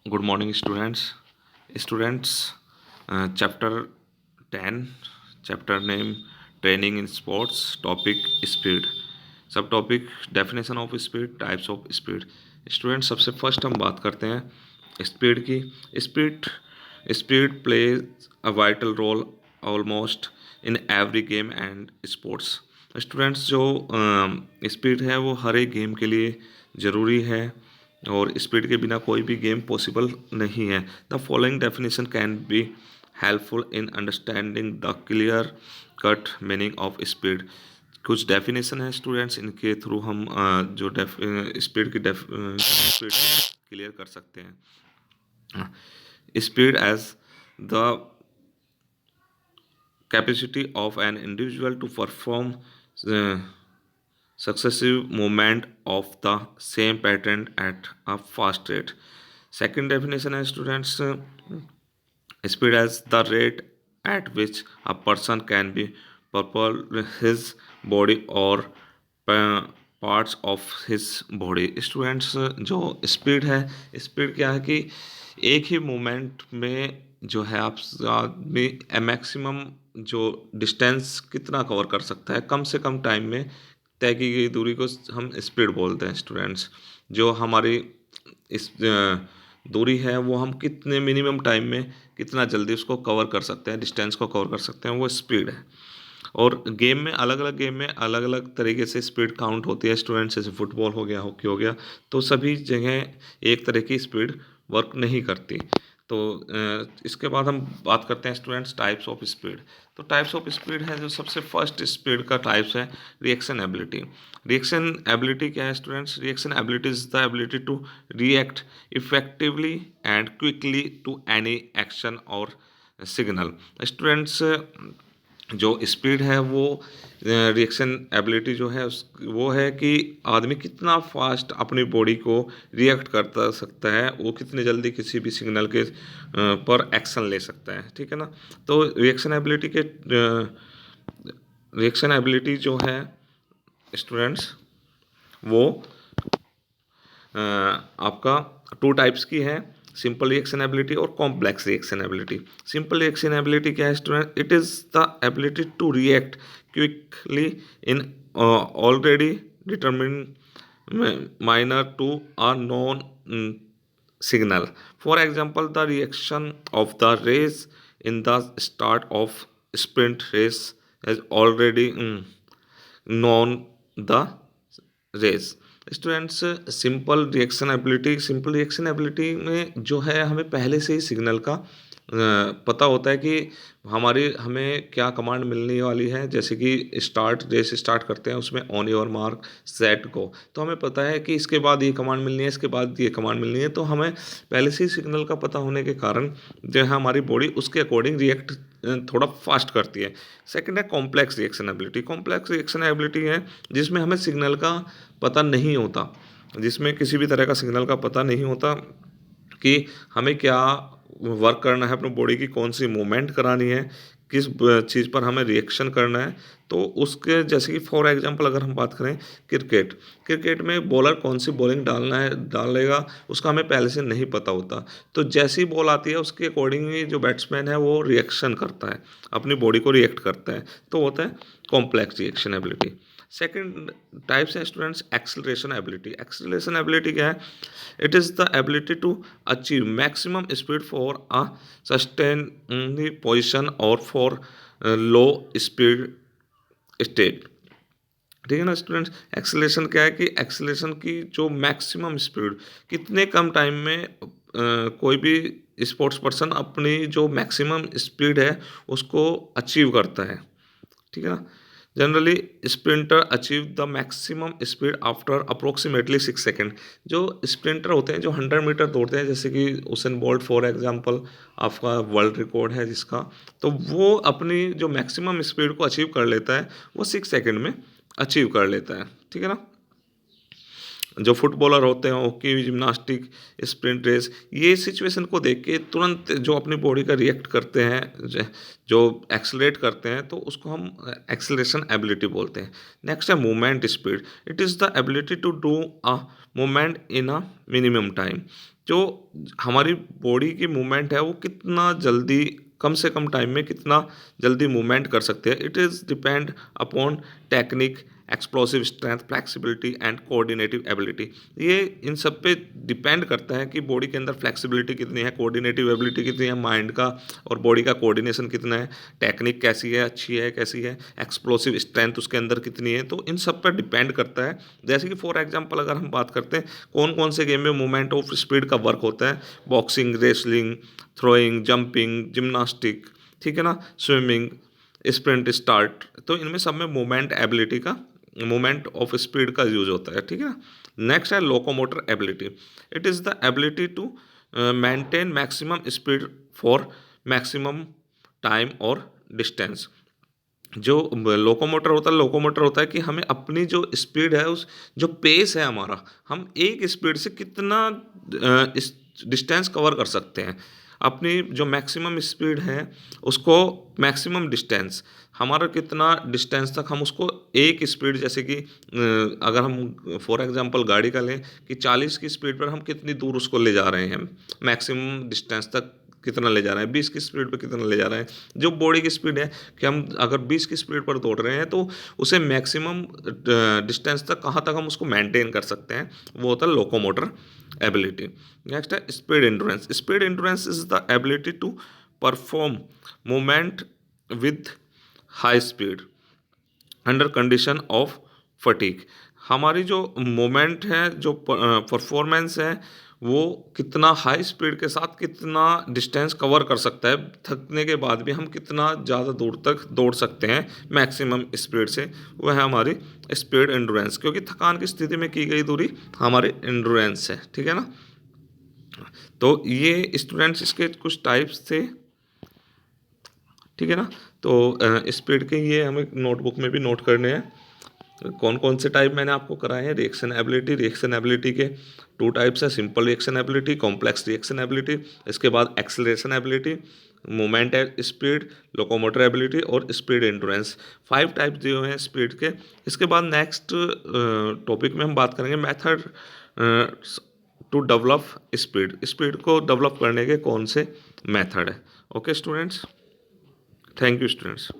Good morning, students. Students, chapter 10, chapter name Training in Sports, topic Speed. Subtopic Definition of Speed, Types of Speed. Student सबसे first हम बात करते हैं speed की। Speed speed plays a vital role almost in every game and sports. Students जो speed है वो हर एक गेम के लिए ज़रूरी है और स्पीड के बिना कोई भी गेम पॉसिबल नहीं है। The following definition can be helpful in understanding the clear cut meaning of speed. कुछ डेफिनेशन है स्टूडेंट्स, इनके थ्रू हम जो स्पीड की स्पीड क्लियर कर सकते हैं। Speed as the capacity of an individual to perform uh, successive movement of the same pattern at a fast rate. Second definition है students, speed as the rate at which a person can be propel his body or parts of his body. Students जो speed है, speed क्या है कि एक ही moment में जो है आप आदमी मैक्सिमम जो डिस्टेंस कितना कवर कर सकता है कम से कम टाइम में तय की गई दूरी को हम स्पीड बोलते हैं। स्टूडेंट्स जो हमारी इस दूरी है वो हम कितने मिनिमम टाइम में कितना जल्दी उसको कवर कर सकते हैं, डिस्टेंस को कवर कर सकते हैं, वो स्पीड है। और गेम में अलग अलग गेम में अलग अलग तरीके से स्पीड काउंट होती है स्टूडेंट्स, जैसे फुटबॉल हो गया, हॉकी हो गया, तो सभी जगह एक तरह की स्पीड वर्क नहीं करती। तो इसके बाद हम बात करते हैं स्टूडेंट्स टाइप्स ऑफ स्पीड। तो टाइप्स ऑफ स्पीड है, जो सबसे फर्स्ट स्पीड का टाइप्स है रिएक्शन एबिलिटी। रिएक्शन एबिलिटी क्या है students? Reaction ability is the ability to react effectively and quickly to any action और सिग्नल। स्टूडेंट्स जो स्पीड है वो रिएक्शन एबिलिटी जो है उस वो है कि आदमी कितना फास्ट अपनी बॉडी को रिएक्ट करता सकता है, वो कितनी जल्दी किसी भी सिग्नल के पर एक्शन ले सकता है, ठीक है ना। तो रिएक्शन एबिलिटी जो है स्टूडेंट्स वो आपका टू टाइप्स की है, सिंपल रिएक्शन एबिलिटी और complex reaction ability. Simple reaction ability क्या है student? It is the ability to react quickly in already determine manner to a known signal. For example, the reaction of the race in the start of sprint race has already known the race. Students simple reaction ability में जो है हमें पहले से ही signal का पता होता है कि हमें क्या कमांड मिलने वाली है। जैसे कि रेस स्टार्ट करते हैं, उसमें on your mark set go, तो हमें पता है कि इसके बाद ये कमांड मिलनी है, इसके बाद ये कमांड मिलनी है, तो हमें पहले से ही सिग्नल का पता होने के कारण जो है हमारी बॉडी उसके अकॉर्डिंग रिएक्ट थोड़ा फास्ट करती है। सेकंड है complex reaction ability. Complex reaction ability है जिसमें हमें सिग्नल का पता नहीं होता, जिसमें किसी भी तरह का सिग्नल का पता नहीं होता कि हमें क्या वर्क करना है, अपनी बॉडी की कौन सी मूवमेंट करानी है, किस चीज़ पर हमें रिएक्शन करना है। तो उसके जैसे कि फॉर एग्जांपल अगर हम बात करें क्रिकेट में बॉलर कौन सी बॉलिंग डालेगा उसका हमें पहले से नहीं पता होता। तो जैसी बॉल आती है उसके अकॉर्डिंग ही जो बैट्समैन है वो रिएक्शन करता है, अपनी बॉडी को रिएक्ट करता है, तो होता है complex reaction ability. Second types है students acceleration ability. Acceleration ability क्या है? It is the ability to achieve maximum speed for a sustain position और फॉर लो स्पीड स्टेट, ठीक है ना स्टूडेंट्स। एक्सेलरेशन क्या है कि एक्सेलरेशन की जो मैक्सिमम स्पीड कितने कम टाइम में कोई भी स्पोर्ट्स पर्सन अपनी जो मैक्सिमम स्पीड है उसको अचीव करता है, ठीक है ना। Generally sprinter achieve the maximum speed after approximately 6 second. जो स्प्रिंटर होते हैं जो 100 मीटर दौड़ते हैं, जैसे कि उसेन बोल्ट फॉर एग्जांपल आपका वर्ल्ड रिकॉर्ड है जिसका, तो वो अपनी जो मैक्सिमम स्पीड को अचीव कर लेता है वो 6 सेकेंड में अचीव कर लेता है, ठीक है ना। जो फुटबॉलर होते हैं, हॉकी, जिम्नास्टिक, स्प्रिंट रेस, ये सिचुएशन को देख के तुरंत जो अपनी बॉडी का रिएक्ट करते हैं, जो एक्सेलरेट करते हैं, तो उसको हम एक्सेलरेशन एबिलिटी बोलते हैं। नेक्स्ट है movement speed. It is the ability to do a movement in a minimum time. जो हमारी बॉडी की मूवमेंट है वो कितना जल्दी, कम से कम टाइम में कितना जल्दी मूवमेंट कर सकते हैं। It is depend upon technique, explosive strength, flexibility and coordinative ability. ये इन सब पे डिपेंड करता है कि बॉडी के अंदर फ्लेक्सिबिलिटी कितनी है, कोऑर्डिनेटिव एबिलिटी कितनी है, माइंड का और बॉडी का कोऑर्डिनेशन कितना है, टेक्निक कैसी है, अच्छी है कैसी है, एक्सप्लोसिव स्ट्रेंथ उसके अंदर कितनी है। तो इन सब पर डिपेंड करता है। जैसे कि फॉर एग्जांपल अगर हम बात करते हैं कौन कौन से गेम में मूवमेंट ऑफ स्पीड का वर्क होता है, boxing, wrestling, throwing, jumping, gymnastic, ठीक है ना, स्विमिंग, स्प्रिंट, स्टार्ट, तो इनमें सब में मूवमेंट एबिलिटी का, मूवमेंट ऑफ स्पीड का यूज होता है, ठीक है ना। नेक्स्ट है locomotor ability. It is the ability to maintain maximum speed for maximum time और डिस्टेंस। जो लोकोमोटर होता है कि हमें अपनी जो स्पीड है, उस जो पेस है हमारा, हम एक स्पीड से कितना इस डिस्टेंस कवर कर सकते हैं। अपनी जो मैक्सिमम स्पीड है उसको, मैक्सिमम डिस्टेंस हमारा कितना डिस्टेंस तक हम उसको एक स्पीड, जैसे कि अगर हम फॉर एग्जांपल गाड़ी का लें कि 40 की स्पीड पर हम कितनी दूर उसको ले जा रहे हैं, मैक्सिमम डिस्टेंस तक कितना ले जा रहे हैं, 20 की स्पीड पर कितना ले जा रहे हैं। जो बॉडी की स्पीड है कि हम अगर 20 की स्पीड पर दौड़ रहे हैं तो उसे मैक्सिमम डिस्टेंस तक कहाँ तक हम उसको मेंटेन कर सकते हैं, वो होता है लोकोमोटर एबिलिटी। नेक्स्ट है speed endurance. Speed endurance is the ability to perform movement with high speed under condition of fatigue. हमारी जो मोमेंट है, जो परफॉर्मेंस है, वो कितना हाई स्पीड के साथ कितना डिस्टेंस कवर कर सकता है, थकने के बाद भी हम कितना ज़्यादा दूर तक दौड़ सकते हैं मैक्सिमम स्पीड से, वह है हमारी स्पीड एंड्योरेंस। क्योंकि थकान की स्थिति में की गई दूरी हमारी एंड्योरेंस है, ठीक है ना। तो ये स्टूडेंट्स इसके कुछ टाइप्स थे, ठीक है ना। तो स्पीड के ये हमें नोटबुक में भी नोट करने हैं। कौन कौन से टाइप मैंने आपको कराए हैं। रिएक्शन एबिलिटी के 2 टाइप्स है, simple reaction ability, complex reaction ability. इसके बाद acceleration ability, moment speed, locomotor ability और स्पीड एंड्योरेंस। 5 टाइप दिए हुए हैं स्पीड के। इसके बाद नेक्स्ट टॉपिक में हम बात करेंगे method to develop speed. Speed को डेवलप करने के कौन से मेथड है। Okay students, thank you students.